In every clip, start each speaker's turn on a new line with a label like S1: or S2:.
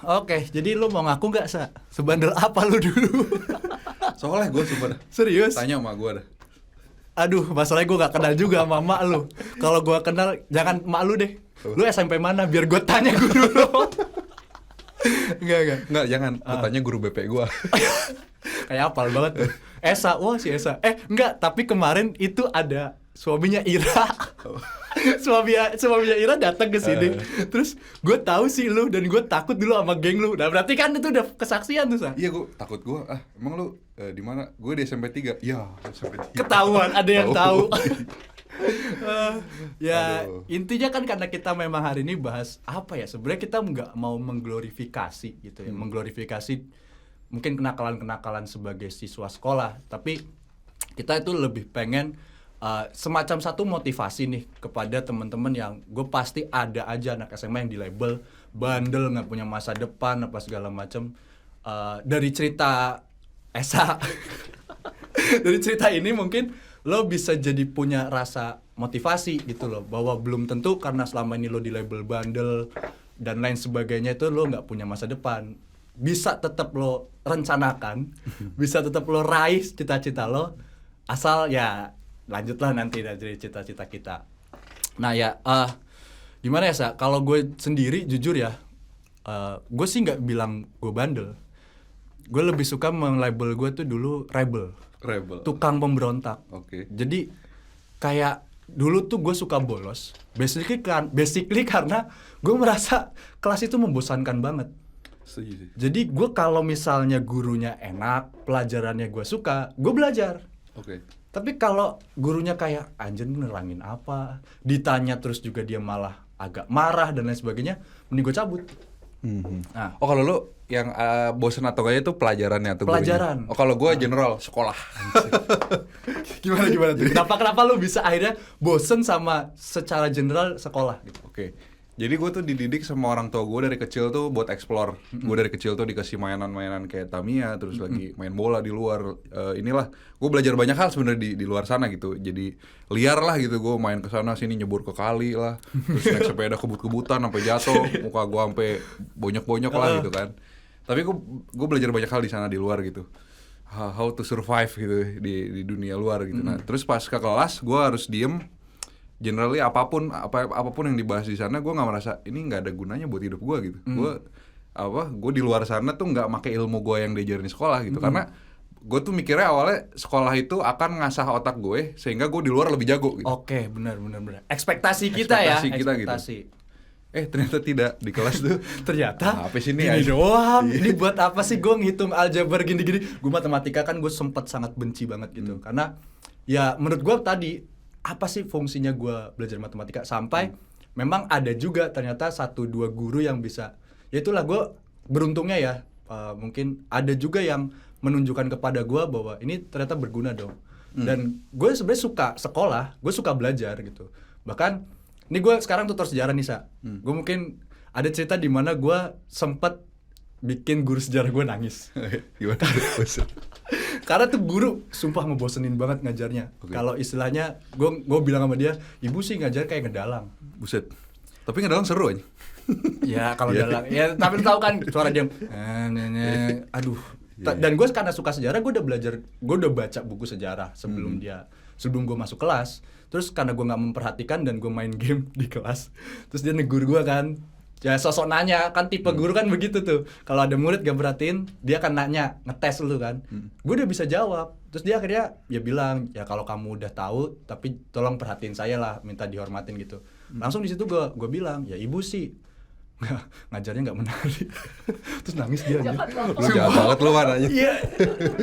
S1: Oke, jadi lu mau ngaku nggak, Sa? Sebandel apa lu dulu?
S2: Soalnya gue sebenernya
S1: Serius?
S2: tanya sama gue dah.
S1: Aduh, masalahnya gue gak kenal juga sama mak lu. Kalau gue kenal, jangan mak lu deh. Lu SMP mana? Biar gue tanya guru lu. Enggak.
S2: Jangan. Gue tanya guru BP gue.
S1: Kayak apal banget tuh. Esa, wah si Esa. Enggak, tapi kemarin itu ada suaminya Ira. Suaminya Ira datang ke sini. Terus gue tahu sih lu dan gue takut dulu sama geng lu. Nah, berarti kan itu udah kesaksian tuh, Sa.
S2: Iya, gue takut gue. Emang lu di mana? Gue di SMP 3. Iya, SMP 3.
S1: Ketahuan, ada yang tahu.
S2: Aduh.
S1: Intinya kan karena kita memang hari ini bahas apa ya, sebenarnya kita nggak mau mengglorifikasi gitu ya, mengglorifikasi mungkin kenakalan-kenakalan sebagai siswa sekolah, tapi kita itu lebih pengen semacam satu motivasi nih kepada teman-teman yang gue pasti ada aja anak SMA yang di label bandel, nggak punya masa depan apa segala macam. Dari cerita Esa dari cerita ini mungkin lo bisa jadi punya rasa motivasi gitu loh, bahwa belum tentu karena selama ini lo di label bandel dan lain sebagainya itu lo nggak punya masa depan. Bisa tetap lo rencanakan, bisa tetap lo raih cita-cita lo, asal ya lanjutlah nanti dari cita-cita kita. Nah ya, gimana ya, Sa? Kalau gue sendiri jujur ya, gue sih nggak bilang gue bandel. Gue lebih suka meng-label gue tuh dulu rebel. Tukang pemberontak.
S2: Oke.
S1: Jadi kayak dulu tuh gue suka bolos. Basically karena gue merasa kelas itu membosankan banget.
S2: Setuju.
S1: Jadi gue kalau misalnya gurunya enak, pelajarannya gue suka, gue belajar.
S2: Oke.
S1: Tapi kalau gurunya kayak anjir nerangin apa, ditanya terus juga dia malah agak marah dan lain sebagainya, mending gue cabut. Nah,
S2: Oh, kalau lu yang bosen atau kayaknya itu pelajarannya atau
S1: pelajaran.
S2: gurunya? Oh, kalau gue general sekolah.
S1: Gimana tuh? Kenapa lu bisa akhirnya bosen sama secara general sekolah gitu?
S2: Oke. Jadi gue tuh dididik sama orang tua gue dari kecil tuh buat explore. Gue dari kecil tuh dikasih mainan-mainan kayak Tamiya, terus lagi main bola di luar. Inilah, gue belajar banyak hal sebenarnya di luar sana gitu. Jadi liar lah gitu, gue main ke sana sini, nyebur ke kali lah, terus naik sepeda kebut-kebutan sampai jatuh, muka gue sampai bonyok-bonyok lah gitu kan. Tapi gue belajar banyak hal di sana di luar gitu. How to survive gitu di dunia luar gitu. Nah, terus pas ke kelas gue harus diem. Generally apapun yang dibahas di sana gue nggak merasa ini nggak ada gunanya buat hidup gue gitu. Gue di luar sana tuh nggak pakai ilmu gue yang diajarin di sekolah gitu, karena gue tuh mikirnya awalnya sekolah itu akan ngasah otak gue sehingga gue di luar lebih jago gitu.
S1: Oke, benar. Ekspektasi kita ya.
S2: Gitu. Ternyata tidak, di kelas tuh
S1: ternyata
S2: apa sih ini
S1: gini
S2: aja?
S1: doang. Ini buat apa sih gue ngitung aljabar gini-gini? Gue matematika kan gue sempet sangat benci banget gitu. Karena ya menurut gue tadi apa sih fungsinya gue belajar matematika, sampai memang ada juga ternyata 1-2 guru yang bisa, ya itulah gue beruntungnya ya, mungkin ada juga yang menunjukkan kepada gue bahwa ini ternyata berguna dong. Dan gue sebenarnya suka sekolah, gue suka belajar gitu. Bahkan ini gue sekarang tutor sejarah nih, Sa. Gue mungkin ada cerita di mana gue sempet bikin guru sejarah gue nangis.
S2: Gimana?
S1: Karena tuh guru sumpah ngebosenin banget ngajarnya.
S2: Okay.
S1: Kalau istilahnya gue bilang sama dia, ibu sih ngajar kayak ngedalang.
S2: Buset. Tapi ngedalang seru aja.
S1: Ya kalau dalang, ya tapi tahu kan suara dia, aduh. Dan gue karena suka sejarah, gue udah baca buku sejarah sebelum sebelum gue masuk kelas. Terus karena gue nggak memperhatikan dan gue main game di kelas, terus dia negur gue kan. Ya sosok nanya, kan tipe guru kan begitu tuh. Kalau ada murid gak perhatiin, dia akan nanya, ngetes lu kan. Gue udah bisa jawab. Terus dia akhirnya ya bilang, ya kalau kamu udah tahu, tapi tolong perhatiin saya lah, minta dihormatin gitu. Langsung di situ gue bilang, ya ibu sih ngajarnya nggak menarik. Terus nangis dia.
S2: Lu jahat banget lu warnanya.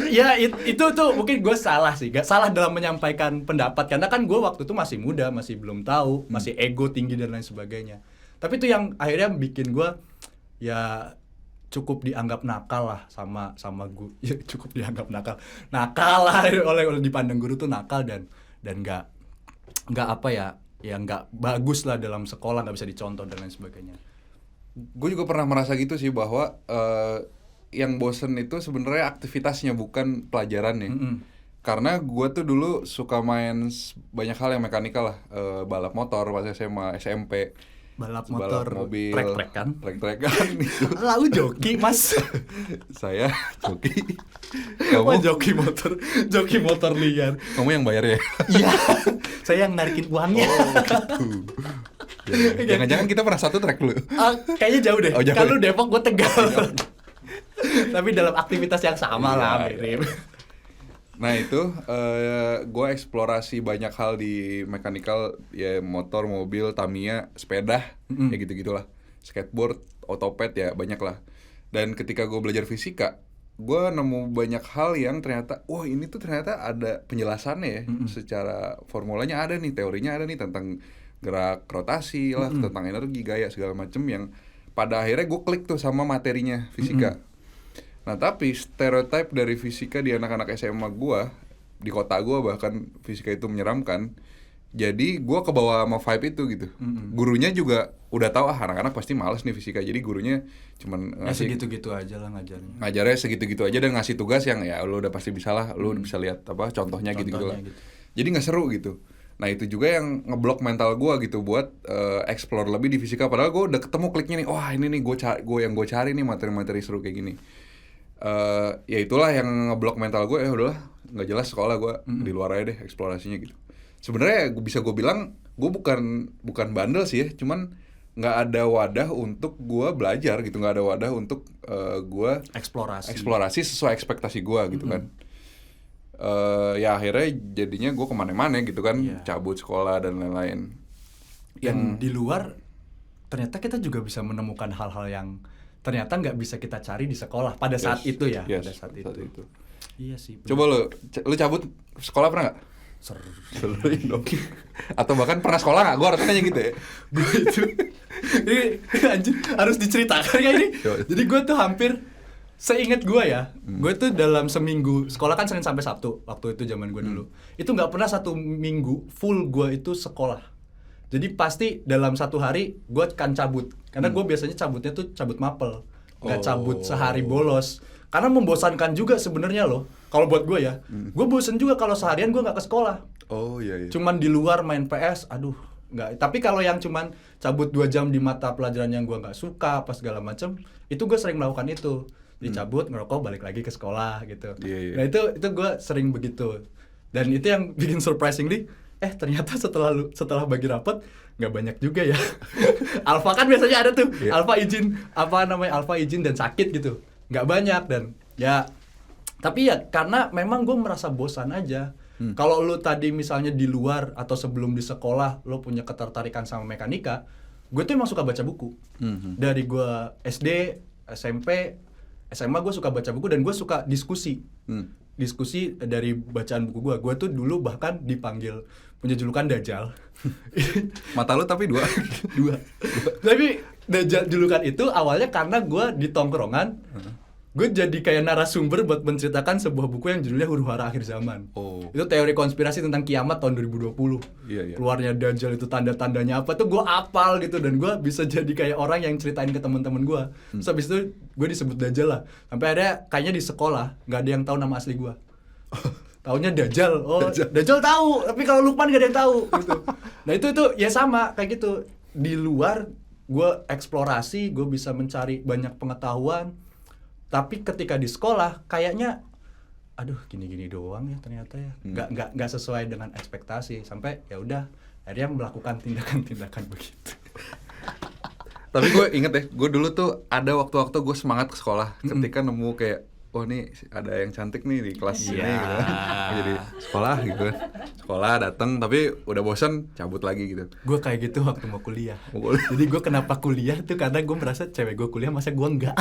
S1: Iya, itu tuh mungkin gue salah sih, gak salah dalam menyampaikan pendapat, karena kan gue waktu itu masih muda, masih belum tahu, masih ego tinggi dan lain sebagainya. Tapi itu yang akhirnya bikin gue ya cukup dianggap nakal lah sama gue. Ya, cukup dianggap nakal lah oleh dipandang guru tuh nakal dan nggak apa ya nggak bagus lah dalam sekolah, nggak bisa dicontoh dan lain sebagainya.
S2: Gue juga pernah merasa gitu sih, bahwa yang bosen itu sebenarnya aktivitasnya bukan pelajarannya. Karena gue tuh dulu suka main banyak hal yang mekanikal lah, balap motor pas SMA, SMP.
S1: balap motor,
S2: mobil,
S1: trek-trekan.
S2: trek-trekan itu.
S1: Lalu joki, Mas.
S2: Saya joki.
S1: Wah,
S2: Kamu
S1: joki motor liar.
S2: kamu yang bayar ya?
S1: Iya, saya yang narikin uangnya.
S2: Jangan-jangan kita pernah satu trek dulu.
S1: Kayaknya jauh deh.
S2: Oh, jauh
S1: Kan lu
S2: ya?
S1: Depok, gue Tegal. Tapi dalam aktivitas yang sama lah,
S2: Iya,
S1: mirip.
S2: Nah itu gue eksplorasi banyak hal di mekanikal, ya motor, mobil, Tamiya, sepeda, ya gitu-gitulah, skateboard, otopet ya banyak lah. Dan ketika gue belajar fisika, gue nemu banyak hal yang ternyata, wah ini tuh ternyata ada penjelasannya ya, secara formulanya ada nih, teorinya ada nih tentang gerak rotasi lah, tentang energi, gaya segala macem yang pada akhirnya gue klik tuh sama materinya fisika. Nah tapi stereotype dari fisika di anak-anak SMA gua, di kota gua bahkan fisika itu menyeramkan. Jadi gua kebawa sama vibe itu gitu. Gurunya juga udah tahu anak-anak pasti males nih fisika. Jadi gurunya cuman
S1: Ya
S2: ngasih
S1: segitu-gitu aja lah ngajarnya.
S2: ngajarnya segitu-gitu aja dan ngasih tugas yang ya lu udah pasti bisa lah, lu bisa lihat apa contohnya gitu-gitu lah.
S1: Gitu.
S2: Jadi nggak seru gitu. Nah itu juga yang ngeblok mental gua gitu buat explore lebih di fisika. Padahal gua udah ketemu kliknya nih, wah ini nih gue cari nih materi-materi seru kayak gini. Ya itulah yang ngeblok mental gue, udahlah nggak jelas sekolah gue, di luar aja deh eksplorasinya gitu. Sebenarnya bisa gue bilang gue bukan bandel sih ya, cuman nggak ada wadah untuk gue belajar gitu, nggak ada wadah untuk gue eksplorasi sesuai ekspektasi gue gitu kan. Ya akhirnya jadinya gue kemana-mana gitu kan, cabut sekolah dan lain-lain.
S1: Dan di luar ternyata kita juga bisa menemukan hal-hal yang ternyata nggak bisa kita cari di sekolah pada saat itu ya. Pada saat itu. Iya sih. Bener.
S2: Coba lu cabut sekolah pernah nggak? Seruin dong. Atau bahkan pernah sekolah nggak? Gue harus nanya gitu ya.
S1: Gue itu ini anjir harus diceritakan kayak ini. Jadi gue tuh hampir seingat gue ya, gue tuh dalam seminggu sekolah kan Senin sampai Sabtu waktu itu zaman gue dulu. Itu nggak pernah satu minggu full gue itu sekolah. Jadi pasti dalam satu hari gue akan cabut. Karena gue biasanya cabutnya tuh cabut mapel, nggak cabut sehari bolos. Karena membosankan juga sebenarnya loh. Kalau buat gue ya, gue bosan juga kalau seharian gue nggak ke sekolah.
S2: Oh iya.
S1: Cuman di luar main PS, aduh nggak. Tapi kalau yang cuman cabut 2 jam di mata pelajaran yang gue nggak suka, apa segala macem, itu gue sering melakukan itu. Dicabut, ngerokok, balik lagi ke sekolah gitu. Nah itu gue sering begitu. Dan itu yang bikin surprisingly, ternyata setelah bagi rapot nggak banyak juga ya. Alfa kan biasanya ada tuh, Alfa izin dan sakit gitu, nggak banyak. Dan ya tapi ya karena memang gue merasa bosan aja. Kalau lu tadi misalnya di luar atau sebelum di sekolah lu punya ketertarikan sama mekanika, gue tuh emang suka baca buku. Dari gue SD, SMP, SMA gue suka baca buku dan gue suka diskusi. Diskusi dari bacaan buku gue tuh dulu bahkan dipanggil punya julukan Dajjal.
S2: Mata lu tapi dua.
S1: Tapi Dajjal julukan itu awalnya karena gue di tongkrongan, gue jadi kayak narasumber buat menceritakan sebuah buku yang judulnya Huru-Hara Akhir Zaman. Itu teori konspirasi tentang kiamat tahun 2020. Keluarnya Dajjal itu tanda-tandanya apa tuh gue apal gitu, dan gue bisa jadi kayak orang yang ceritain ke teman-teman gue. Terus habis itu gue disebut Dajjal lah. Sampai ada kayaknya di sekolah nggak ada yang tahu nama asli gue. Taunya Dajjal. Dajjal tahu, tapi kalau Lukman gak ada yang tahu gitu. Nah itu ya sama kayak gitu. Di luar gue eksplorasi, gue bisa mencari banyak pengetahuan. Tapi ketika di sekolah kayaknya aduh gini-gini doang ya ternyata ya. Nggak sesuai dengan ekspektasi, sampai ya udah akhirnya melakukan tindakan-tindakan begitu.
S2: Tapi gue inget ya, gue dulu tuh ada waktu-waktu gue semangat ke sekolah ketika nemu kayak oh nih ada yang cantik nih di kelas ini gitu. Jadi sekolah gitu. Sekolah datang tapi udah bosan cabut lagi gitu.
S1: Gue kayak gitu waktu mau kuliah. Jadi gue kenapa kuliah tuh karena gue merasa cewek gue kuliah, masa gue enggak.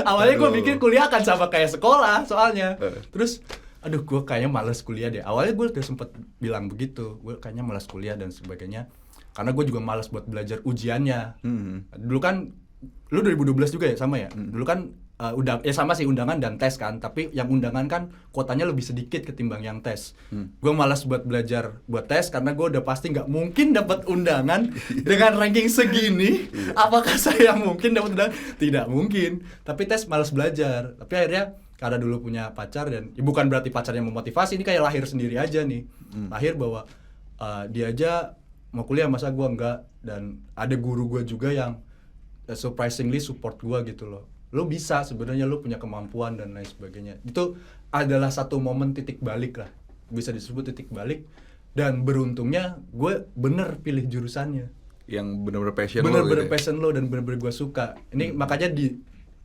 S1: Awalnya gue pikir kuliah akan sama kayak sekolah soalnya. Terus aduh gue kayaknya malas kuliah deh. Awalnya gue udah sempet bilang begitu, gue kayaknya malas kuliah dan sebagainya. Karena gue juga malas buat belajar ujiannya. Dulu kan lu 2012 juga ya sama ya. Dulu kan sama sih undangan dan tes kan, tapi yang undangan kan kuotanya lebih sedikit ketimbang yang tes. Gue malas buat belajar buat tes karena gue udah pasti nggak mungkin dapat undangan dengan ranking segini. Apakah saya mungkin dapat undangan? Tidak mungkin. Tapi tes malas belajar. Tapi akhirnya karena dulu punya pacar, dan bukan berarti pacarnya memotivasi, ini kayak lahir sendiri aja nih. Lahir bahwa dia aja mau kuliah masa gue enggak, dan ada guru gue juga yang surprisingly support gue gitu loh. Lo bisa sebenarnya, lo punya kemampuan dan lain sebagainya. Itu adalah satu momen titik balik lah, bisa disebut titik balik. Dan beruntungnya gue bener pilih jurusannya,
S2: yang benar-benar passion lo
S1: bener-bener
S2: gitu ya?
S1: passion lo dan bener-bener gue suka. Ini makanya di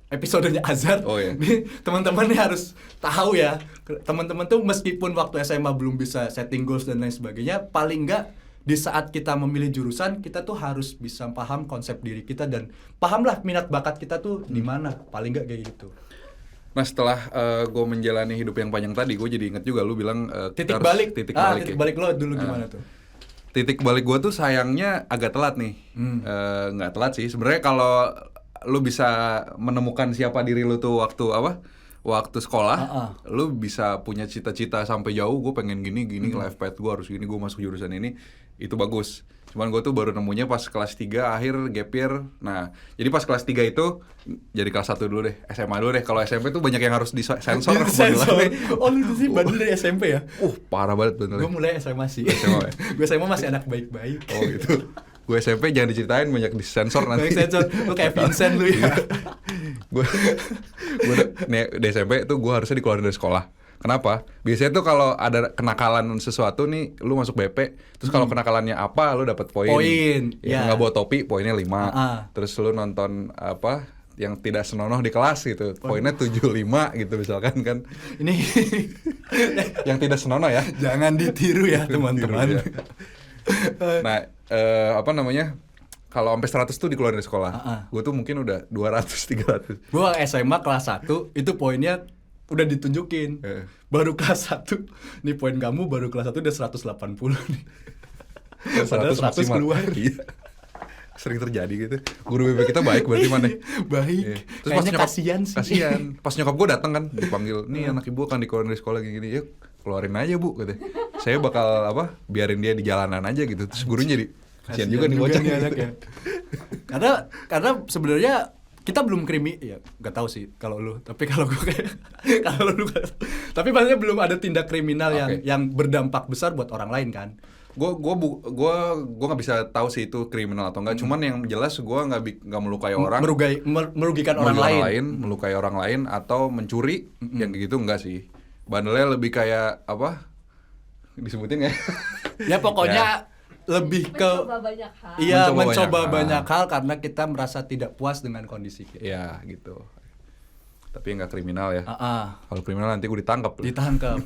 S1: episodenya Azhar,
S2: Oh, iya.
S1: nih teman-teman nih harus tahu ya, teman-teman tuh meskipun waktu SMA belum bisa setting goals dan lain sebagainya, paling enggak di saat kita memilih jurusan, kita tuh harus bisa paham konsep diri kita dan pahamlah minat bakat kita tuh di mana, paling enggak kayak gitu.
S2: Nah setelah gue menjalani hidup yang panjang tadi, gue jadi inget juga lu bilang
S1: Titik
S2: kita harus
S1: balik,
S2: titik
S1: titik
S2: balik
S1: balik lo dulu gimana tuh?
S2: Titik balik gue tuh sayangnya agak telat nih. Nggak telat sih sebenarnya. Kalau lu bisa menemukan siapa diri lu tuh waktu sekolah, lu bisa punya cita-cita sampai jauh. Gue pengen gini life path gue harus gini, gue masuk jurusan ini, itu bagus. Cuman gue tuh baru nemunya pas kelas 3 akhir gap year. Nah, jadi pas kelas 3 itu jadi kelas 1 dulu deh, SMA dulu deh. Kalau SMP tuh banyak yang harus disensor.
S1: Oh lu sih bandel dari SMP ya?
S2: Parah banget bener.
S1: Gue mulai SMA sih.
S2: SMA ya?
S1: Gue SMA masih anak baik-baik.
S2: Oh gitu. Gue SMP jangan diceritain, banyak disensor nanti.
S1: Banyak sensor, lu kayak Vincent lu ya.
S2: Gue nih di SMP tuh gue harusnya dikeluarin dari sekolah. Kenapa? Biasanya tuh kalau ada kenakalan sesuatu nih, lu masuk BP, terus kalau kenakalannya apa, lu dapat poin.
S1: Ya.
S2: Nggak bawa topi, poinnya 5. Terus lu nonton apa yang tidak senonoh di kelas gitu, poinnya 75 gitu misalkan kan.
S1: Ini
S2: yang tidak senonoh ya.
S1: jangan ditiru ya teman-teman.
S2: Ya. Nah, apa namanya? Kalau sampai 100 tuh dikeluarin dari sekolah. Gue tuh mungkin udah 200 300.
S1: Gue SMA kelas 1 itu poinnya udah ditunjukin. Baru kelas 1 nih poin kamu baru kelas 1 udah 180 nih. Padahal 100
S2: maksimal.
S1: keluar.
S2: Iya. Sering terjadi gitu. Guru BP kita baik berarti mana?
S1: Baik.
S2: Iya. Terus
S1: Kayaknya
S2: nyokap,
S1: kasihan sih.
S2: Kasihan. Pas nyokap gue datang kan, dipanggil, nih anak ibu akan dikeluarin dari sekolah gini-gini. Yuk keluarin aja bu, katanya. Saya bakal biarin dia di jalanan aja gitu. Terus gurunya jadi kasihan juga nih bocah
S1: anaknya. Karena sebenarnya kita belum ya nggak tahu sih kalau lu, tapi kalau gue kayak kalau lu tapi maksudnya belum ada tindak kriminal yang berdampak besar buat orang lain kan.
S2: Gue nggak bisa tahu sih itu kriminal atau enggak. Cuman yang jelas gue nggak melukai orang,
S1: merugikan orang lain,
S2: melukai orang lain atau mencuri, yang gitu enggak sih. Bandelnya lebih kayak apa? Disebutin ya?
S1: Ya pokoknya lebih ke
S3: mencoba banyak hal.
S1: Iya, mencoba
S2: mencoba
S1: banyak hal karena kita merasa tidak puas dengan kondisi kita.
S2: Ya gitu. Tapi nggak kriminal ya.
S1: Kalau
S2: kriminal nanti gue ditangkap.
S1: Ditangkap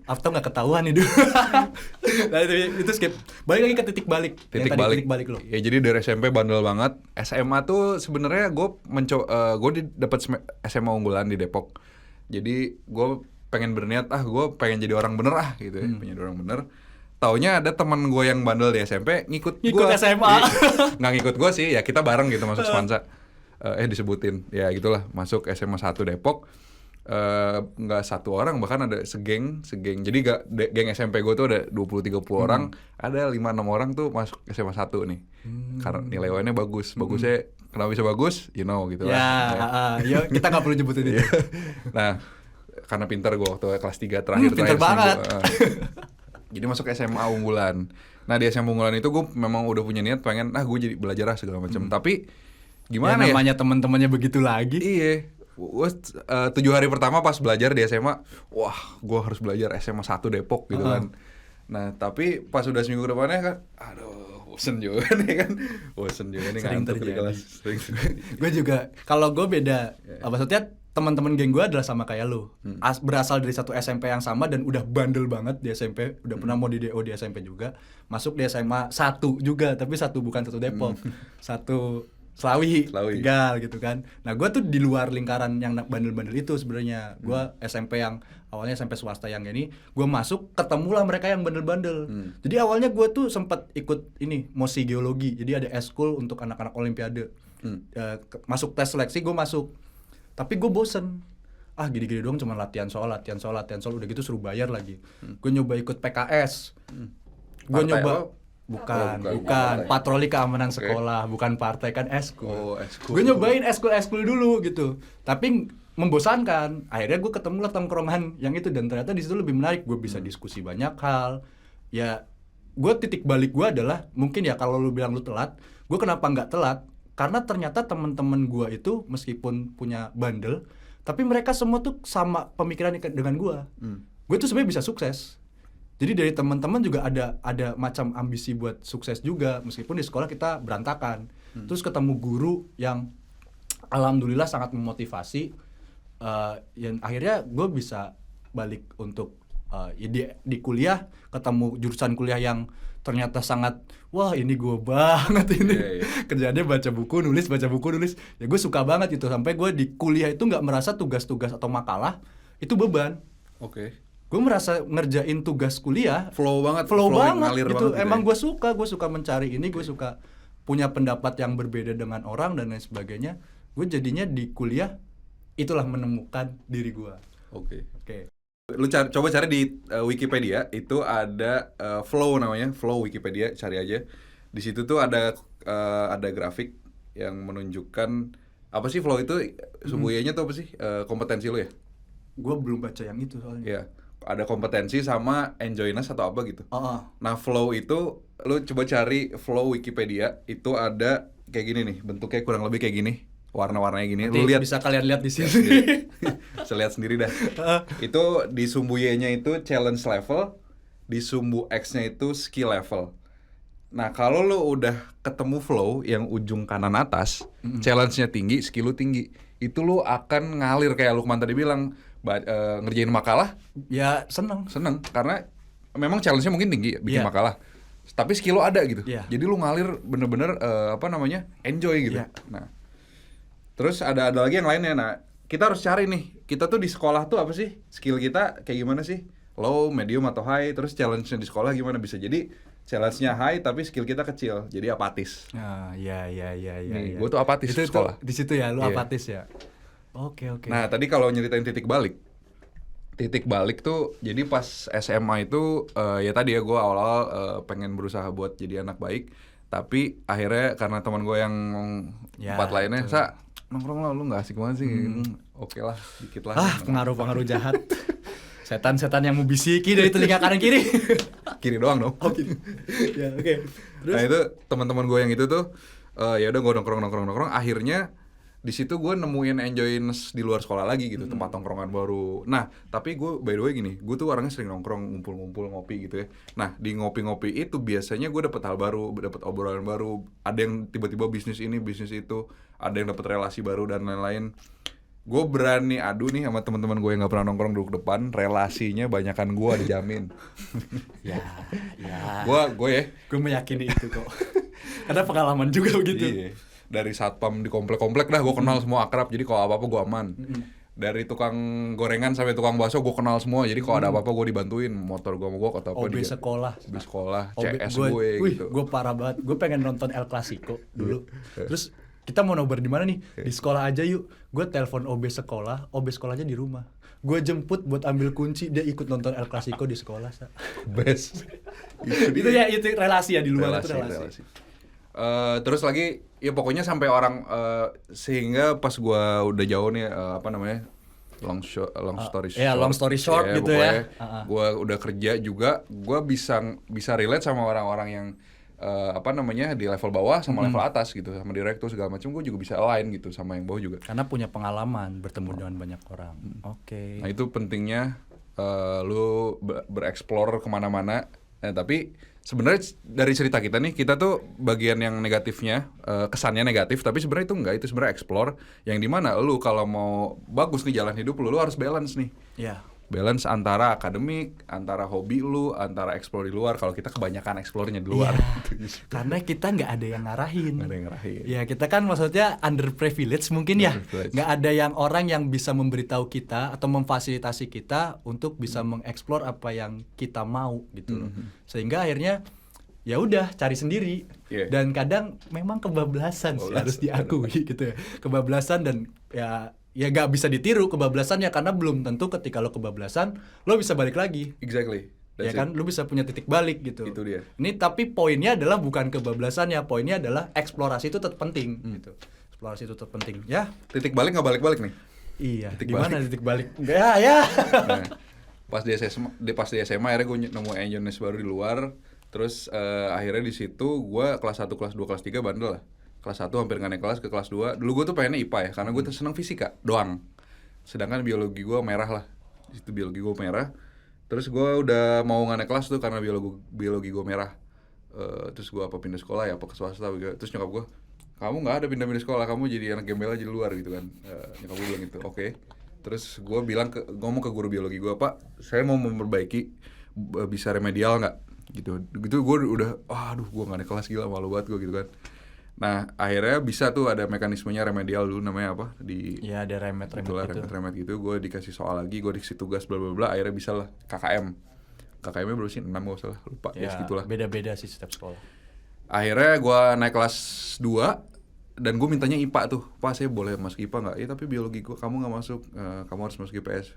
S1: atau nggak ketahuan itu. Nah itu skip. Balik lagi ke titik balik.
S2: Titik balik lo. Ya jadi dari SMP bandel banget. SMA tuh sebenarnya gue dapat SMA unggulan di Depok. Jadi gue pengen berniat gue pengen jadi orang bener gitu ya. Pengen jadi orang bener. Taunya ada teman gue yang bandel di SMP ngikut
S1: SMA.
S2: Nggak ngikut gue sih, ya kita bareng gitu masuk Semansa. Disebutin, ya gitulah, masuk SMA 1 Depok. Nggak satu orang, bahkan ada segeng. Jadi geng SMP gue tuh ada 20-30 orang, ada 5-6 orang tuh masuk SMA 1 nih. Karena nilai UN-nya bagus. Bagusnya, kenapa bisa bagus? You know gitu lah.
S1: Ya, kita nggak perlu nyebutin itu.
S2: Nah, karena pintar gue waktu kelas 3 terakhir.
S1: Pintar banget.
S2: Jadi masuk SMA unggulan. Nah di SMA unggulan itu gue memang udah punya niat pengen gue jadi belajar segala macam. Tapi gimana ya?
S1: Namanya teman-temannya begitu lagi.
S2: Iya. 7 hari pertama pas belajar di SMA, wah gue harus belajar SMA 1 Depok gitu kan. Nah tapi pas udah seminggu depannya kan, aduh bosen juga nih kan. Bosen juga nih
S1: Sering
S2: ngantuk di
S1: terjadi.
S2: kelas.
S1: Gue juga, kalau gue beda. Maksudnya teman-teman geng gue adalah sama kayak lu, berasal dari satu SMP yang sama dan udah bandel banget di SMP, udah pernah mau di DO di SMP juga, masuk di SMA 1 juga, tapi bukan satu Depok, satu Slawi. Tegal gitu kan. Nah gue tuh di luar lingkaran yang bandel-bandel itu sebenarnya. Gue SMP yang awalnya SMP swasta yang ini, gue masuk ketemulah mereka yang bandel-bandel. Jadi awalnya gue tuh sempat ikut ini mosi geologi, jadi ada eskul untuk anak-anak olimpiade. Masuk tes seleksi gue masuk. Tapi gue bosen, gini-gini doang cuma latihan soal, udah gitu suruh bayar lagi. Gue nyoba ikut PKS, gue nyoba bukan patroli keamanan sekolah, bukan partai kan eskul. Gue nyobain eskul dulu gitu, tapi membosankan. Akhirnya gue ketemu lah tongkrongan yang itu dan ternyata di situ lebih menarik. Gue bisa diskusi banyak hal, ya gue titik balik gue adalah mungkin ya kalau lu bilang lu telat, gue kenapa nggak telat? Karena ternyata teman-teman gue itu meskipun punya bandel, tapi mereka semua tuh sama pemikiran dengan gue. Gue tuh sebenarnya bisa sukses. Jadi dari teman-teman juga ada macam ambisi buat sukses juga, meskipun di sekolah kita berantakan. Terus ketemu guru yang alhamdulillah sangat memotivasi, yang akhirnya gue bisa balik untuk ya di kuliah, ketemu jurusan kuliah yang ternyata sangat, wah ini gue banget ini. Kerjaannya baca buku nulis, ya gue suka banget itu. Sampai gue di kuliah itu nggak merasa tugas-tugas atau makalah itu beban. Gue merasa ngerjain tugas kuliah
S2: flow banget
S1: gitu.
S2: Banget
S1: Emang gue suka mencari ini, gue suka punya pendapat yang berbeda dengan orang dan lain sebagainya. Gue jadinya di kuliah itulah menemukan diri gue.
S2: Oke. Lu coba cari di Wikipedia, itu ada flow namanya, flow Wikipedia, cari aja. Di situ tuh ada grafik yang menunjukkan apa sih flow itu, sumbunya tuh apa sih, kompetensi lu ya?
S1: Gue belum baca yang itu soalnya.
S2: Iya, ada kompetensi sama enjoyness atau apa gitu. Nah flow itu, lu coba cari flow Wikipedia, itu ada kayak gini nih, bentuknya kurang lebih kayak gini. Warna-warnanya gini,
S1: nanti
S2: lu lihat,
S1: bisa kalian lihat di sini.
S2: Bisa lihat sendiri dah. Itu di sumbu Y-nya itu challenge level, di sumbu X-nya itu skill level. Nah, kalau lu udah ketemu flow yang ujung kanan atas, challenge-nya tinggi, skill lu tinggi, itu lu akan ngalir kayak Lukman tadi bilang, ngerjain makalah,
S1: ya seneng
S2: karena memang challenge-nya mungkin tinggi bikin makalah. Tapi skill lu ada gitu. Jadi lu ngalir bener-bener enjoy gitu. Nah, terus ada lagi yang lainnya. Nah, kita harus cari nih, kita tuh di sekolah tuh apa sih? Skill kita kayak gimana sih? Low, medium, atau high? Terus challenge-nya di sekolah gimana? Bisa jadi challenge-nya high tapi skill kita kecil, jadi apatis.
S1: Iya.
S2: Nih, gue tuh apatis di sekolah.
S1: Di situ ya, lu apatis ya? Oke.
S2: Nah, tadi kalau nyeritain titik balik tuh, jadi pas SMA itu, ya tadi ya gue awal-awal pengen berusaha buat jadi anak baik. Tapi akhirnya karena teman gue yang empat lainnya, nongkrong lah, lu nggak asik banget sih. Oke lah, dikit lah.
S1: Pengaruh jahat. Setan-setan yang membisiki dari telinga kanan kiri.
S2: Kiri doang dong.
S1: Kiri. Ya, oke. Terus?
S2: Nah itu teman-teman gue yang itu tuh, ya udah gue nongkrong. Akhirnya di situ gue nemuin enjoyness di luar sekolah lagi gitu, tempat nongkrongan baru. Nah, tapi gue by the way gini, gue tuh orangnya sering nongkrong, ngumpul-ngumpul, ngopi gitu ya. Nah, di ngopi-ngopi itu biasanya gue dapet hal baru, dapet obrolan baru. Ada yang tiba-tiba bisnis ini, bisnis itu, ada yang dapet relasi baru dan lain-lain. Gue berani adu nih sama teman-teman gue yang nggak pernah nongkrong duduk depan, relasinya banyakan gue dijamin.
S1: Ya.
S2: Gue
S1: meyakini itu kok. Karena pengalaman juga begitu.
S2: Iya. Dari satpam di komplek-komplek dah gue kenal semua, akrab, jadi kalau apa-apa gue aman. Dari tukang gorengan sampai tukang bakso gue kenal semua, jadi kalau ada apa-apa gue dibantuin, motor gue mau atau apa.
S1: OB sekolah,
S2: CS gue gitu.
S1: Gue parah banget, gue pengen nonton El Clasico dulu. Terus kita mau nobar di mana nih? Di sekolah aja yuk. Gue telepon OB sekolahnya di rumah. Gue jemput buat ambil kunci, dia ikut nonton El Clasico di sekolah.
S2: Best.
S1: itu relasi ya, di luar itu relasi.
S2: Terus lagi ya pokoknya sampai orang sehingga pas gue udah jauh nih long story short.
S1: Long story short gitu ya.
S2: Gue udah kerja juga, gue bisa relate sama orang-orang yang di level bawah sama level atas gitu, sama direktur segala macam. Gue juga bisa align gitu sama yang bawah juga.
S1: Karena punya pengalaman bertemu dengan banyak orang. Oke.
S2: Nah itu pentingnya lu bereksplor kemana-mana. Tapi sebenarnya dari cerita kita nih, kita tuh bagian yang negatifnya, kesannya negatif, tapi sebenarnya itu enggak, itu sebenarnya explore, yang dimana lu kalau mau bagus nih jalan hidup lu harus balance nih.
S1: Iya.
S2: Balance antara akademik, antara hobi lu, antara explore di luar. Kalau kita kebanyakan explore-nya di luar.
S1: Ya, karena kita nggak ada yang ngarahin. Ya kita kan maksudnya underprivileged mungkin ya. Nggak ada yang orang yang bisa memberitahu kita atau memfasilitasi kita untuk bisa mengeksplor apa yang kita mau gitu. Sehingga akhirnya ya udah cari sendiri. Dan kadang memang kebablasan sih, harus diakui gitu ya. Kebablasan dan ya gak bisa ditiru kebablasannya, karena belum tentu ketika lo kebablasan lo bisa balik lagi.
S2: Exactly.
S1: Ya kan, lo bisa punya titik balik gitu.
S2: Itu dia.
S1: Ini tapi poinnya adalah bukan kebablasannya, poinnya adalah eksplorasi itu tetap penting gitu. Eksplorasi itu tetap penting. Ya.
S2: Titik balik nggak balik-balik nih?
S1: Iya. Gimana titik balik? Ya.
S2: Nah, pas di SMA akhirnya gue nemu enjoyness baru di luar. Terus akhirnya di situ gue kelas 1, kelas 2, kelas 3 bandel lah. Kelas 1 hampir nggak naik kelas, ke kelas 2. Dulu gue tuh pengennya IPA ya, karena gue tuh seneng fisika doang. Sedangkan biologi gue merah lah. Di situ biologi gue merah. Terus gue udah mau nggak naik kelas tuh karena biologi gue merah. Terus gue pindah sekolah ya, ke swasta gitu. Terus nyokap gue, kamu nggak ada pindah-pindah sekolah, kamu jadi anak gembel aja di luar gitu kan. Nyokap gue bilang gitu, oke. Terus gue ngomong ke guru biologi gue, Pak, saya mau memperbaiki, bisa remedial nggak? Gitu gue udah, aduh gue nggak naik kelas, gila malu banget gue gitu kan. Nah akhirnya bisa tuh ada mekanismenya remedial dulu, namanya apa
S1: ya ada remet gitu.
S2: Remet gitu. Gue dikasih soal lagi, gue dikasih tugas bla bla bla, akhirnya bisa lah KKM-nya berapa sih? 6 gak usah lah, lupa ya segitulah.
S1: Beda-beda sih setiap sekolah.
S2: Akhirnya gue naik kelas 2 dan gue mintanya IPA tuh, Pak saya boleh masuk IPA nggak? Tapi biologi gue kamu nggak masuk, kamu harus masuk IPS.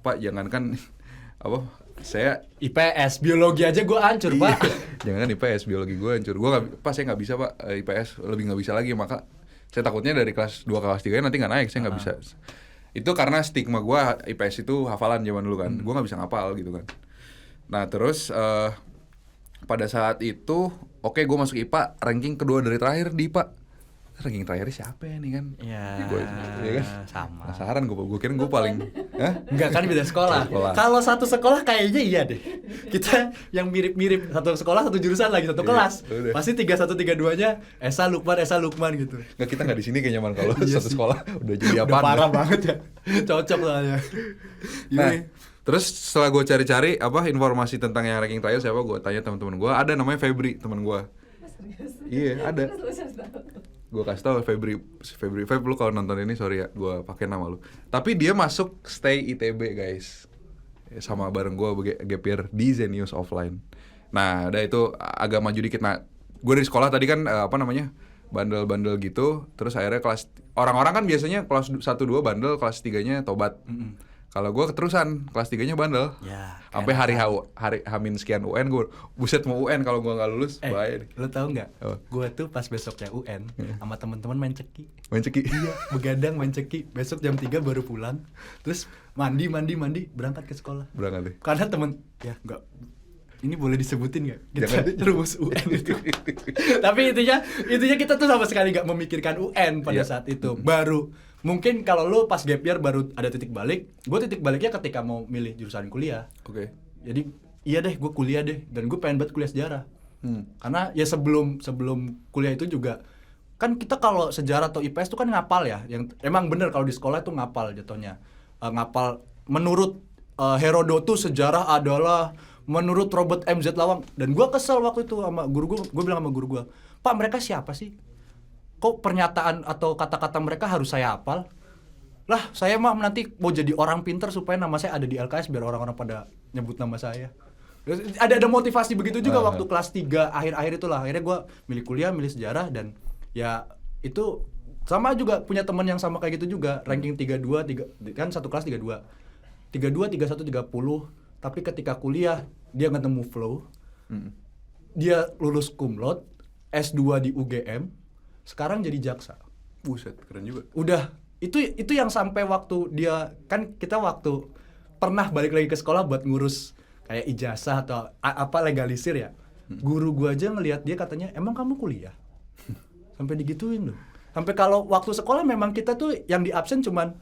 S2: Pak jangankan apa, saya
S1: IPS biologi aja gue hancur Pak.
S2: Jangan IPS, biologi gue hancur. Gue Pak saya nggak bisa Pak, IPS lebih nggak bisa lagi, maka saya takutnya dari kelas 2 ke kelas 3 nanti nggak naik, saya nggak bisa. Itu karena stigma gue IPS itu hafalan zaman dulu kan, gue nggak bisa ngapal gitu kan. Nah terus pada saat itu oke, gue masuk IPA, ranking kedua dari terakhir di IPA. Ranking terakhirnya siapa ya nih kan?
S1: Ya
S2: kan?
S1: sama.
S2: Penasaran gue kira gue paling.
S1: Enggak kan beda sekolah. Kalau satu sekolah kayaknya iya deh. Kita yang mirip-mirip, satu sekolah satu jurusan lagi, satu kelas.
S2: Udah.
S1: Pasti 3132-nya Esa Lukman gitu.
S2: Nggak, kita nggak di sini kayaknya man, kalau satu sekolah udah jadi apa?
S1: Udah parah banget ya. Cocok soalnya.
S2: Nah, terus setelah gue cari-cari informasi tentang yang ranking terakhir siapa, gue tanya teman-teman gue, ada namanya Febri, teman gue. Iya, ada. Gue kasih tau Febri, lu kalau nonton ini sorry ya, gue pakai nama lu. Tapi dia masuk stay ITB guys, sama bareng gue gap year di Zenius offline. Nah, ada itu agak maju dikit. Nah, gue dari sekolah tadi kan bandel-bandel gitu. Terus akhirnya orang-orang kan biasanya kelas 1-2 bandel, kelas 3-nya tobat. Kalau gue keterusan, kelas 3-nya bandel.
S1: Ya,
S2: sampai hari Hamin sekian UN, gue buset mau UN kalau gue nggak lulus, bahaya nih.
S1: Lo tau nggak? Gue tuh pas besoknya UN sama teman-teman main ceki. Iya, begadang main ceki. Besok jam 3 baru pulang. Terus mandi berangkat ke sekolah.
S2: Berangkat deh.
S1: Karena ya nggak. Ini boleh disebutin nggak? Kita rumus UN itu. Tapi intinya kita tuh sama sekali nggak memikirkan UN pada saat itu. Baru mungkin kalau lo pas gap year baru ada titik balik. Gue titik baliknya ketika mau milih jurusan kuliah.
S2: Oke.
S1: Jadi iya deh, gue kuliah deh. Dan gue pengen banget kuliah sejarah. Karena ya sebelum kuliah itu juga kan kita kalau sejarah atau IPS itu kan ngapal ya. Yang emang bener kalau di sekolah itu ngapal jatuhnya. Ngapal menurut Herodotus sejarah adalah menurut Robert MZ Lawang. Dan gue kesel waktu itu sama guru gue bilang sama guru gue, Pak mereka siapa sih? Kok pernyataan atau kata-kata mereka harus saya hafal? Lah saya mah nanti mau jadi orang pinter supaya nama saya ada di LKS biar orang-orang pada nyebut nama saya. Ada motivasi begitu juga waktu kelas 3 akhir-akhir itulah. Akhirnya gue milih kuliah, milih sejarah, dan ya itu sama juga punya teman yang sama kayak gitu juga, ranking 32, kan satu kelas 32, 31, 30. Tapi ketika kuliah dia ketemu flow, dia lulus cum laude, S2 di UGM, sekarang jadi jaksa.
S2: Buset, keren juga.
S1: Udah, itu yang sampai waktu dia, kan kita waktu pernah balik lagi ke sekolah buat ngurus kayak ijazah atau apa legalisir ya. Guru gua aja ngelihat dia katanya, emang kamu kuliah? Sampai digituin loh. Sampai kalau waktu sekolah memang kita tuh yang di absen cuman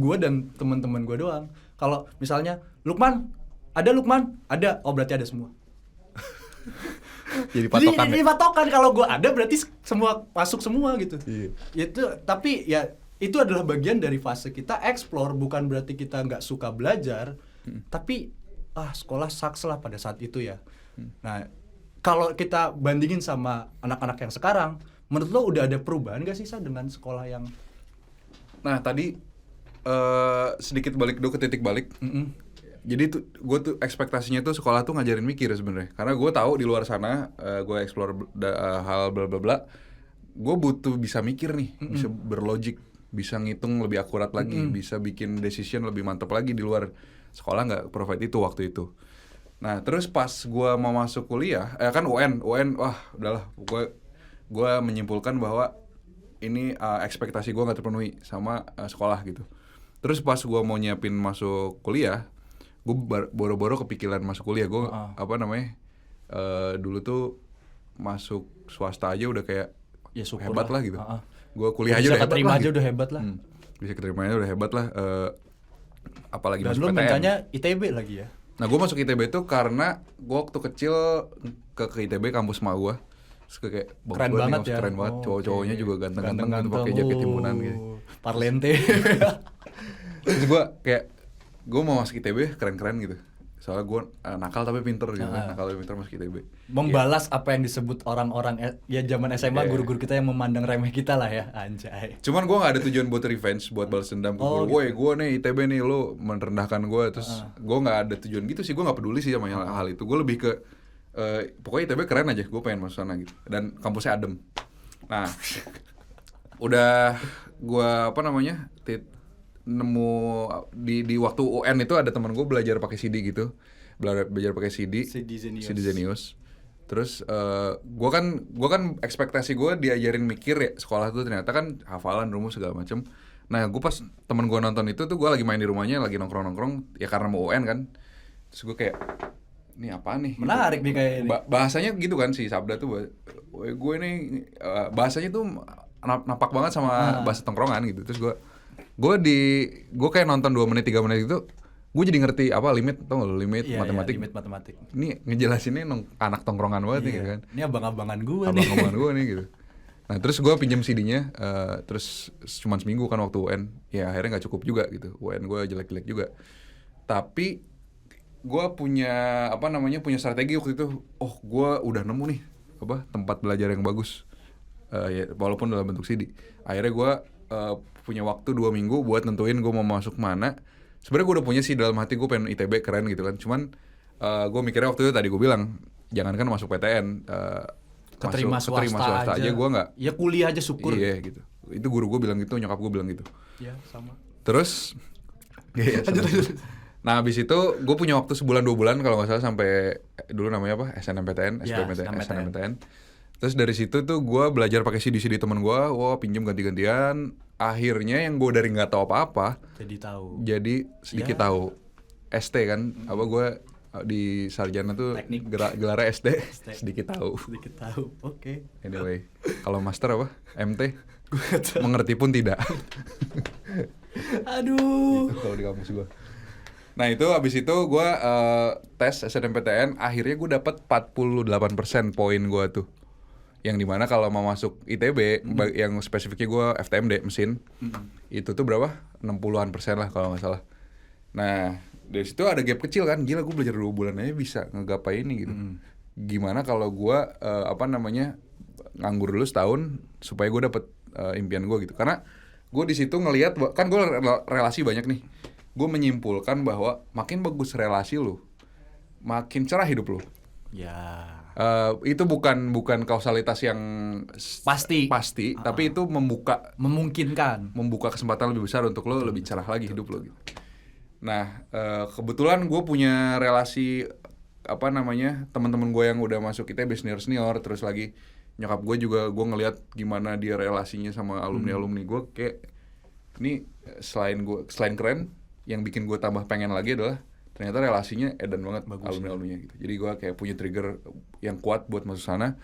S1: gua dan teman-teman gua doang. Kalau misalnya Lukman, ada, oh berarti ada semua.
S2: Jadi patokan.
S1: Jadi patokan, kalau gue ada berarti semua masuk semua gitu.
S2: Iya.
S1: Itu tapi ya itu adalah bagian dari fase kita explore, bukan berarti kita nggak suka belajar, tapi sekolah sucks lah pada saat itu ya. Nah, kalau kita bandingin sama anak-anak yang sekarang, menurut lo udah ada perubahan nggak sih Sa dengan sekolah yang?
S2: Nah tadi sedikit balik dulu ke titik balik. Jadi gue tuh ekspektasinya tuh sekolah tuh ngajarin mikir sebenarnya. Karena gue tahu di luar sana, gue explore hal bla bla bla, gue butuh bisa mikir nih, bisa berlogik, bisa ngitung lebih akurat lagi, bisa bikin decision lebih mantap lagi di luar. Sekolah nggak provide itu waktu itu. Nah terus pas gue mau masuk kuliah, kan UN, wah udahlah, gue menyimpulkan bahwa ini ekspektasi gue nggak terpenuhi sama sekolah gitu. Terus pas gue mau nyiapin masuk kuliah, gue boro-boro kepikiran masuk kuliah. Gue dulu tuh masuk swasta aja udah kayak
S1: Ya syukur
S2: hebat lah gitu. Gue kuliah
S1: Bisa
S2: aja udah hebat
S1: keterima
S2: lah.
S1: aja
S2: Gitu.
S1: udah hebat lah.
S2: Bisa keterima aja udah hebat lah. Apalagi
S1: Dan
S2: masuk
S1: lu
S2: PTN.
S1: mintanya ITB lagi ya?
S2: Nah gue masuk ITB itu karena gue waktu kecil ke ITB kampus emak gue. Terus kayak bagus
S1: Keren banget
S2: nih,
S1: ya.
S2: keren banget. Cowok-cowoknya
S1: Oke.
S2: juga ganteng-ganteng gitu pakai jaket timbunan gitu.
S1: Parlente.
S2: Terus gue kayak gue mau masuk ITB keren-keren gitu. Soalnya gue nakal tapi pinter gitu kan. Nakal tapi pinter masuk ITB.
S1: Membalas apa yang disebut orang-orang ya zaman SMA
S2: Iya.
S1: guru-guru kita yang memandang remeh kita lah ya, anjay.
S2: Cuman gue gak ada tujuan buat revenge, buat balas dendam ke guru. Woi gue nih ITB nih, lu merendahkan gue. Terus gue gak ada tujuan gitu sih, gue gak peduli sih sama hal itu. Gue lebih ke pokoknya ITB keren aja, gue pengen masuk sana gitu. Dan kampusnya adem. Nah udah gue nemu di waktu UN itu ada teman gue belajar pakai CD gitu, belajar pakai CD Zenius. Terus gue kan ekspektasi gue diajarin mikir ya sekolah tuh, ternyata kan hafalan, rumus segala macem. Nah gue pas temen gue nonton itu tuh gue lagi main di rumahnya, lagi nongkrong ya karena mau UN kan. Terus gue kayak ini apaan nih?
S1: Menarik nih kayak ini.
S2: Bahasanya gitu kan si Sabda tuh, gue nih bahasanya tuh napak banget sama bahasa tongkrongan gitu. Terus gue kayak nonton 2 menit 3 menit gitu, gue jadi ngerti apa limit, tau gak lo, limit matematik.
S1: Limit matematik.
S2: Ini ngejelasinnya anak tongkrongan banget nih gitu kan.
S1: Ini abang-abangan gue nih.
S2: Abang-abangan gue nih gitu. Nah terus gue pinjam CD-nya, terus cuma seminggu kan waktu UN. Ya akhirnya gak cukup juga gitu, UN gue jelek-jelek juga. Tapi gue punya punya strategi waktu itu. Oh gue udah nemu nih tempat belajar yang bagus, ya, walaupun dalam bentuk CD. Akhirnya gue punya waktu 2 minggu buat nentuin gue mau masuk mana. Sebenarnya gue udah punya sih dalam hati, gue pengen ITB keren gitu kan. Cuman gue mikirnya waktu itu tadi gue bilang jangankan masuk PTN,
S1: keterima swasta
S2: aja gue nggak.
S1: Ya kuliah aja syukur.
S2: Iya gitu. Itu guru gue bilang gitu, nyokap gue bilang gitu.
S1: Ya sama.
S2: Terus nah habis itu gue punya waktu sebulan 2 bulan kalau nggak salah, sampai dulu namanya apa, SNMPTN, SNMPTN. Terus dari situ tuh gue belajar pakai CD teman gue, pinjem ganti-gantian. Akhirnya yang gue dari nggak tahu apa-apa jadi sedikit tahu. ST kan, gue di sarjana tuh gelarnya SD. sedikit tahu.
S1: Oke.
S2: Anyway, kalau master apa? MT? Mengerti pun tidak.
S1: Aduh.
S2: Itu kalau di kampus gue. Nah itu abis itu gue tes SNMPTN, akhirnya gue dapet 48% poin gue tuh. Yang dimana kalau mau masuk ITB, yang spesifiknya gue FTMD mesin, itu tuh berapa? 60-an% lah kalau nggak salah. Nah dari situ ada gap kecil kan, gila gue belajar 2 bulan aja bisa ngegapai ini gitu. Gimana kalau gue nganggur dulu setahun supaya gue dapet impian gue gitu. Karena gue di situ ngelihat, kan gue relasi banyak nih. Gue menyimpulkan bahwa makin bagus relasi lu, makin cerah hidup lu.
S1: Ya.
S2: Itu bukan kausalitas yang
S1: pasti,
S2: tapi itu
S1: memungkinkan
S2: kesempatan lebih besar untuk lo lebih cerah lagi hidup lo gitu. Nah, kebetulan gue punya relasi teman-teman gue yang udah masuk ITB senior, terus lagi nyokap gue juga, gue ngelihat gimana dia relasinya sama alumni gue, kayak ini selain keren, yang bikin gue tambah pengen lagi adalah ternyata relasinya edan banget alumni-alumninya gitu. Jadi gue kayak punya trigger yang kuat buat masuk sana.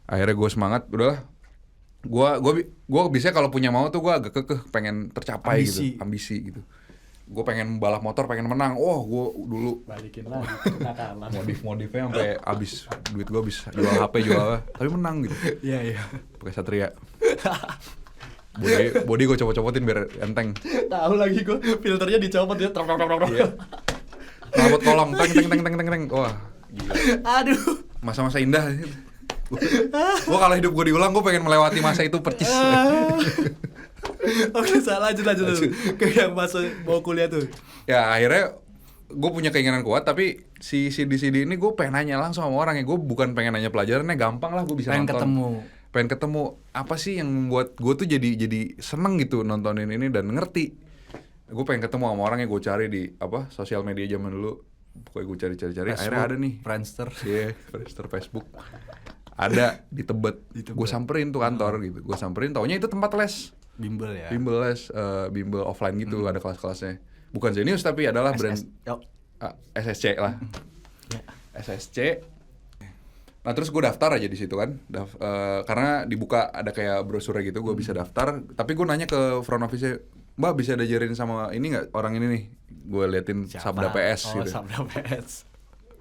S2: Akhirnya gue semangat, udahlah. Gue bisa kalau punya mau tuh gue agak kekeh, pengen tercapai ambisi gitu. Gue pengen balap motor, pengen menang. Gue dulu
S1: balikin lagi kenakalan.
S2: modifnya sampai habis duit gue, habis jual HP, jual apa, tapi menang gitu.
S1: Iya.
S2: Pakai Satria. Body gue copot-copotin biar enteng.
S1: Tahu lagi gue, filternya dicopot ya.
S2: Iya. Nabot kolong, teng. Wah, gila.
S1: Aduh.
S2: Masa-masa indah. Gue kalau hidup gue diulang, gue pengen melewati masa itu percis.
S1: Oke, lanjut. Kayak yang mau kuliah tuh.
S2: Ya akhirnya gue punya keinginan kuat, tapi si CD ini gue pengen nanya langsung sama orang ya. Gue bukan pengen nanya pelajarannya, gampang lah gue bisa nonton. Pengen ketemu apa sih yang membuat gue tuh jadi seneng gitu nontonin ini dan ngerti. Gue pengen ketemu sama orang yang gue cari di sosial media zaman dulu. Pokoknya gue cari. Akhirnya ada nih
S1: Friendster.
S2: Iya, Friendster, Facebook. Ada di Tebet. Gue samperin tuh kantor gitu. Gue samperin, taunya itu tempat les. Bimbel les, bimbel offline gitu, ada kelas-kelasnya. Bukan Zenius tapi adalah brand SSC lah. SSC. Nah terus gue daftar aja di situ kan, karena dibuka ada kayak brosurnya gitu, gue bisa daftar. Tapi gue nanya ke front office-nya, Mbak bisa diajarin sama ini nggak, orang ini nih? Gue liatin Sabda PS
S1: Oh,
S2: gitu.
S1: Sabda PS.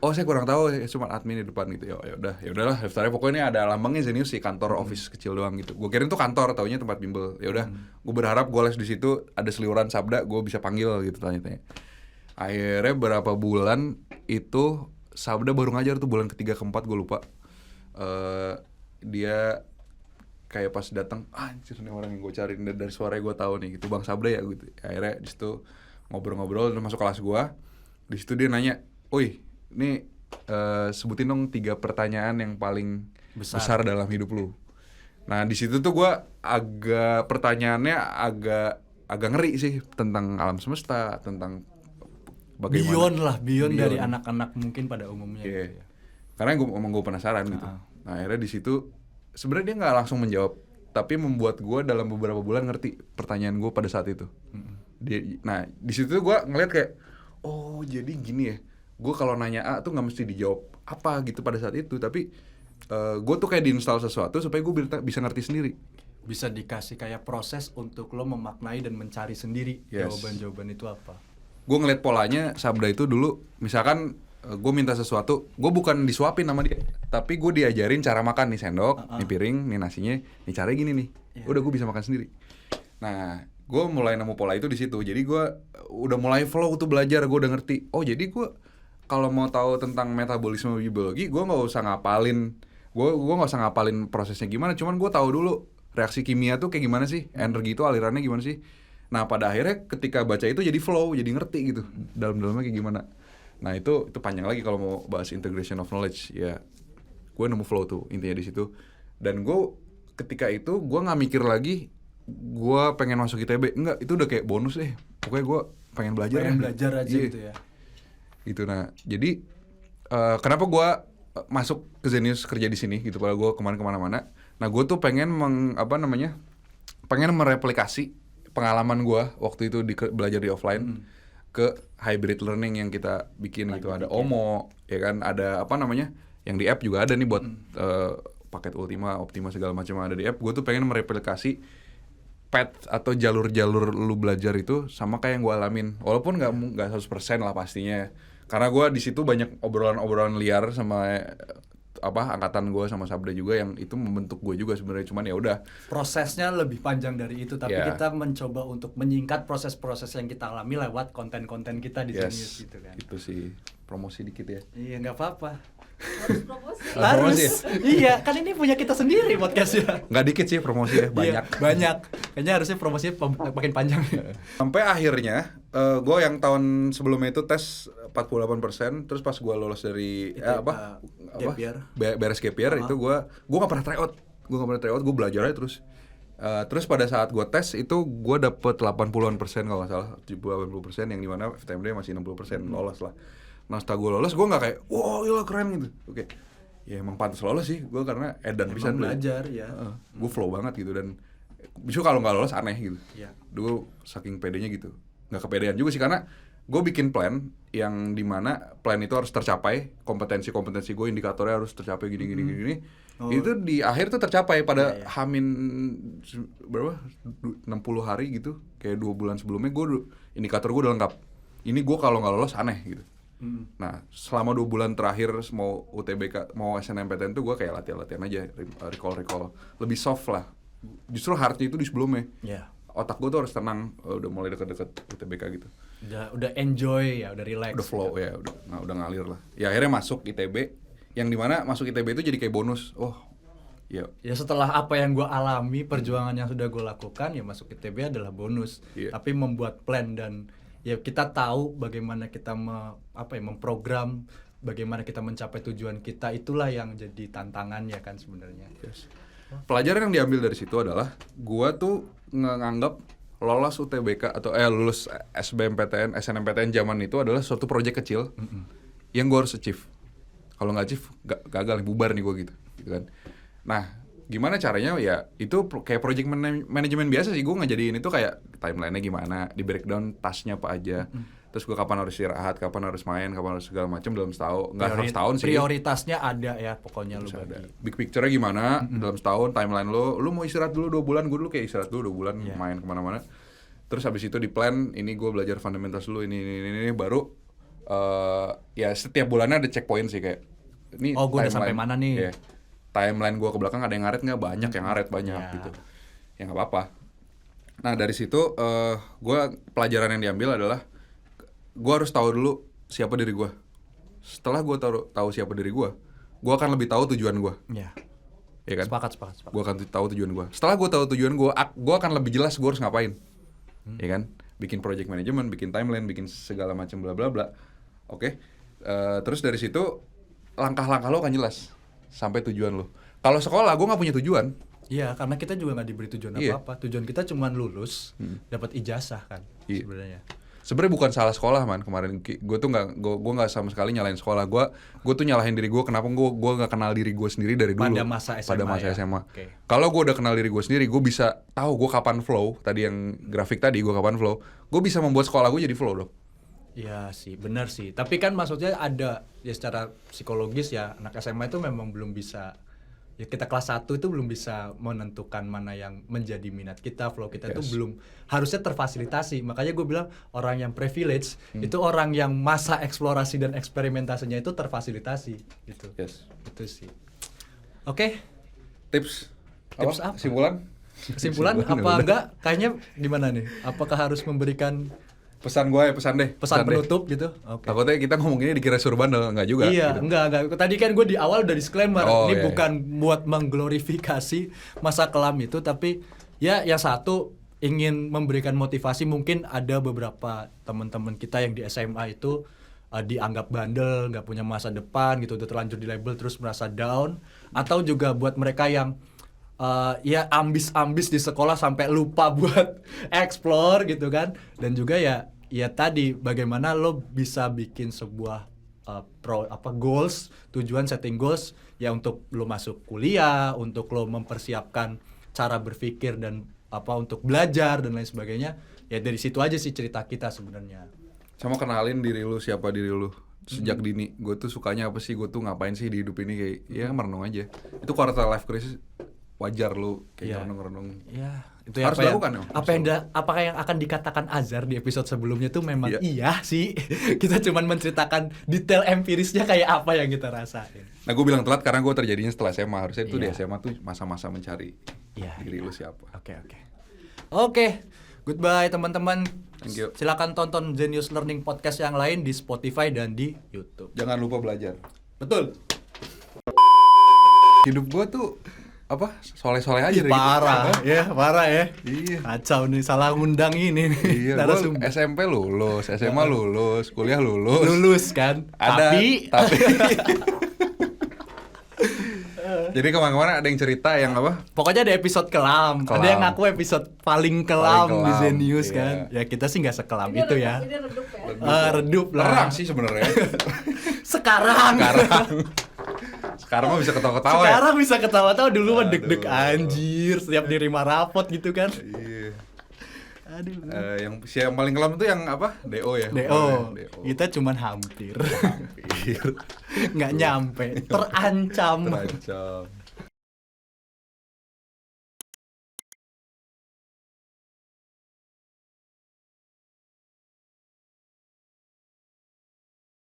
S2: Oh saya kurang tahu, cuma admin di depan gitu. Ya udahlah daftarnya, pokoknya ini ada lambangnya Zenius sih, kantor office kecil doang gitu. Gue kirain tuh kantor, taunya tempat bimbel. Ya udah, gue berharap gue les di situ, ada seliuran Sabda, gue bisa panggil gitu tanya-tanya. Akhirnya berapa bulan itu Sabda baru ngajar tuh, bulan ketiga keempat gue lupa. Dia kayak pas datang, anjir nih orang yang gue cari, dari suaranya gue tahu nih gitu, Bang Sabda ya gitu. Akhirnya di situ ngobrol-ngobrol, terus masuk kelas gue. Di situ dia nanya, "Oi, ini sebutin dong 3 pertanyaan yang paling besar dalam hidup lu." Nah di situ tuh gue pertanyaannya agak ngeri sih, tentang alam semesta, tentang bagaimana
S1: Beyond dari anak-anak mungkin pada umumnya
S2: Iya.
S1: gitu ya.
S2: Karena gue penasaran gitu. Nah akhirnya di situ sebenarnya dia nggak langsung menjawab, tapi membuat gue dalam beberapa bulan ngerti pertanyaan gue pada saat itu. Nah di situ gue ngeliat kayak, oh jadi gini ya, gue kalau nanya A tuh nggak mesti dijawab apa gitu pada saat itu, tapi gue tuh kayak diinstal sesuatu supaya gue bisa ngerti sendiri.
S1: Bisa dikasih kayak proses untuk lo memaknai dan mencari sendiri jawaban-jawaban itu apa.
S2: Gue ngeliat polanya Sabda itu dulu, misalkan gue minta sesuatu, gue bukan disuapin sama dia, tapi gue diajarin cara makan, nih sendok, nih piring, nih nasinya, nih caranya gini nih. Udah gue bisa makan sendiri. Nah, gue mulai nemu pola itu di situ. Jadi gue udah mulai flow tuh belajar, gue udah ngerti. Oh jadi gue kalau mau tahu tentang metabolisme biologi, gue nggak usah ngapalin, gue nggak usah ngapalin prosesnya gimana. Cuman gue tahu dulu reaksi kimia tuh kayak gimana sih, energi itu alirannya gimana sih. Nah pada akhirnya ketika baca itu jadi flow, jadi ngerti gitu dalam-dalamnya kayak gimana. Nah itu panjang lagi kalau mau bahas integration of knowledge ya. Gue nemu flow tuh intinya di situ. Dan gue ketika itu gue nggak mikir lagi gue pengen masuk ITB, enggak, itu udah kayak bonus deh. Pokoknya gue pengen belajar
S1: aja gitu ya.
S2: Gitu. Nah jadi kenapa gue masuk ke Zenius kerja di sini gitu, padahal gue kemana-mana. Nah gue tuh pengen pengen mereplikasi pengalaman gue waktu itu belajar di offline ke hybrid learning yang kita bikin gitu. Ada OMO, ya kan, ada yang di app juga ada nih buat paket Optima segala macam ada di app. Gue tuh pengen mereplikasi path atau jalur-jalur lu belajar itu sama kayak yang gue alamin. Walaupun nggak 100% lah pastinya. Karena gue di situ banyak obrolan-obrolan liar sama angkatan gue sama Sabda juga yang itu membentuk gue juga sebenarnya. Cuman ya udah,
S1: prosesnya lebih panjang dari itu, tapi kita mencoba untuk menyingkat proses-proses yang kita alami lewat konten-konten kita di Zenius gitu kan.
S2: Itu sih promosi dikit ya.
S1: Iya, nggak apa-apa.
S3: Harus promosi.
S1: Harus. Iya, kan ini punya kita sendiri podcastnya.
S2: Nggak dikit sih promosi ya, banyak.
S1: Iya, banyak. Kayaknya harusnya promosinya makin panjang.
S2: Sampai akhirnya gue yang tahun sebelumnya itu tes 48%, terus pas gue lolos dari
S1: gap year.
S2: Beres gap year itu gue nggak pernah tryout. Gue belajar aja terus. Terus pada saat gue tes itu gue dapet 80% kalau nggak salah, 80% yang dimana FTMD masih 60% lolos lah. Nah setelah gue lolos, gue nggak kayak, wow gila keren gitu. Oke. Ya emang pantas lolos sih, gue karena edan bisa
S1: belajar ya.
S2: Gue flow banget gitu, dan justru kalau nggak lolos aneh gitu.
S1: Iya.
S2: Dulu saking pedenya gitu, nggak kepedean juga sih, karena gue bikin plan yang dimana plan itu harus tercapai, kompetensi gue, indikatornya harus tercapai gini. Itu di akhir tuh tercapai pada hamin berapa 60 hari gitu, kayak 2 bulan sebelumnya indikator gue udah lengkap. Ini gue kalau nggak lolos aneh gitu. Nah selama 2 bulan terakhir mau UTBK mau SNMPTN tuh gue kayak latihan aja, recall lebih soft lah. Justru hardnya itu di sebelumnya. Otak gue tuh harus tenang, udah mulai deket-deket UTBK gitu.
S1: Udah enjoy ya, udah relax.
S2: Udah flow ya, udah ngalir lah. Ya akhirnya masuk ITB, yang dimana masuk ITB itu jadi kayak bonus. Ya
S1: setelah apa yang gue alami, perjuangan yang sudah gue lakukan, ya masuk ITB adalah bonus. Tapi membuat plan dan ya kita tahu bagaimana kita memprogram, bagaimana kita mencapai tujuan kita, itulah yang jadi tantangan ya kan sebenarnya.
S2: Pelajaran yang diambil dari situ adalah gua tuh nganggap lolos UTBK atau lulus SBMPTN, SNMPTN zaman itu adalah suatu proyek kecil yang gua harus achieve. Kalau nggak achieve, gagal, bubar nih gua gitu kan. Nah, gimana caranya? Ya itu kayak project manajemen biasa sih. Gua ngejadiin itu kayak timeline-nya gimana, di breakdown tasknya apa aja. Terus gue kapan harus istirahat, kapan harus main, kapan harus segala macam dalam setahun. Nggak harus setahun sih.
S1: Prioritasnya ada ya pokoknya lu
S2: Ada.
S1: bagi.
S2: Big picture-nya gimana dalam setahun, timeline lu mau istirahat dulu 2 bulan, gue dulu kayak istirahat dulu 2 bulan, main kemana-mana. Terus habis itu di plan, ini gue belajar fundamentals dulu, ini baru ya setiap bulannya ada checkpoint sih kayak ini
S1: Oh, gue udah sampai mana nih?
S2: Yeah. Timeline gue ke belakang ada yang ngaret nggak? Banyak yang ngaret banyak gitu. Ya nggak apa-apa. Nah dari situ gue pelajaran yang diambil adalah gue harus tahu dulu siapa diri gue. Setelah gue tahu siapa diri gue akan lebih tahu tujuan gue.
S1: Iya.
S2: Ya kan?
S1: Sepakat.
S2: Gue akan tahu tujuan gue. Setelah gue tahu tujuan gue akan lebih jelas gue harus ngapain. Ya kan? Bikin project management, bikin timeline, bikin segala macam bla bla bla. Oke. Terus dari situ langkah-langkah lo akan jelas sampai tujuan lo. Kalau sekolah gue nggak punya tujuan.
S1: Iya, karena kita juga nggak diberi tujuan apa-apa. Tujuan kita cuma lulus, dapat ijazah kan sebenarnya.
S2: Sebenarnya bukan salah sekolah man kemarin. Gue tuh nggak sama sekali nyalain sekolah. Gue tuh nyalahin diri gue. Kenapa gue nggak kenal diri gue sendiri dari dulu.
S1: Pada masa SMA. Okay.
S2: Kalau gue udah kenal diri gue sendiri, gue bisa tahu gue kapan flow. Tadi yang grafik tadi gue kapan flow. Gue bisa membuat sekolah gue jadi flow dong.
S1: Iya sih, benar sih. Tapi kan maksudnya ada ya secara psikologis ya anak SMA itu memang belum bisa. Ya kita kelas 1 itu belum bisa menentukan mana yang menjadi minat kita, flow kita itu belum harusnya terfasilitasi. Makanya gue bilang orang yang privilege itu orang yang masa eksplorasi dan eksperimentasinya itu terfasilitasi gitu. Itu sih. Oke.
S2: Tips
S1: apa?
S2: Kesimpulan
S1: apa enggak? Kayaknya gimana nih? Apakah harus memberikan
S2: pesan
S1: penutup gitu. Okay.
S2: Takutnya kita ngomonginnya dikira suruh bandel, enggak juga.
S1: Iya,
S2: gitu.
S1: enggak. Tadi kan gue di awal udah disclaimer, ini
S2: iya.
S1: bukan buat mengglorifikasi masa kelam itu, tapi ya yang satu ingin memberikan motivasi. Mungkin ada beberapa teman-teman kita yang di SMA itu dianggap bandel, nggak punya masa depan gitu, udah terlanjur di label terus merasa down. Atau juga buat mereka yang ya ambis di sekolah sampai lupa buat explore gitu kan. Dan juga ya tadi bagaimana lo bisa bikin sebuah goals, tujuan setting goals ya untuk lo masuk kuliah, untuk lo mempersiapkan cara berpikir dan untuk belajar dan lain sebagainya. Ya dari situ aja sih cerita kita sebenarnya.
S2: Sama kenalin diri lu, siapa diri lu sejak dini. Gue tuh sukanya apa sih, gue tuh ngapain sih di hidup ini, kayak ya merenung aja. Itu quarter life crisis wajar lu kayak renung-renung.
S1: Iya, itu
S2: harus dilakukan ya.
S1: Apakah yang akan dikatakan Azhar di episode sebelumnya tuh memang iya sih. Kita cuman menceritakan detail empirisnya kayak apa yang kita rasain.
S2: Nah, gue bilang telat karena gue terjadinya setelah SMA. Harusnya itu di SMA tuh masa-masa mencari diri lu siapa.
S1: Oke. Goodbye teman-teman.
S2: Thank you.
S1: Silakan tonton Genius Learning Podcast yang lain di Spotify dan di YouTube.
S2: Jangan lupa belajar.
S1: Betul.
S2: Hidup gue tuh soleh-soleh aja.
S1: Parah ya.
S2: Iya.
S1: Kacau nih, salah ngundang ini nih.
S2: Iya, gue SMP lulus, SMA lulus, kuliah lulus.
S1: Lulus kan? Tapi
S2: jadi kemana-mana ada yang cerita yang apa?
S1: Pokoknya ada episode kelam. Ada yang ngaku episode paling kelam di Zenius kan. Ya kita sih nggak sekelam
S3: ini
S1: itu
S3: redup,
S1: ya.
S3: Ini redup ya.
S1: Redup lah.
S2: Terang sih sebenarnya.
S1: Sekarang
S2: mah bisa ketawa-ketawa ya.
S1: Sekarang bisa ketawa-tawa, dulu mah deg-deg anjir setiap nerima rapot gitu kan.
S2: Iya.
S1: Aduh.
S2: Yang paling kelam itu yang apa? DO ya.
S1: DO. Kita cuman hampir. Nggak nyampe. Terancam.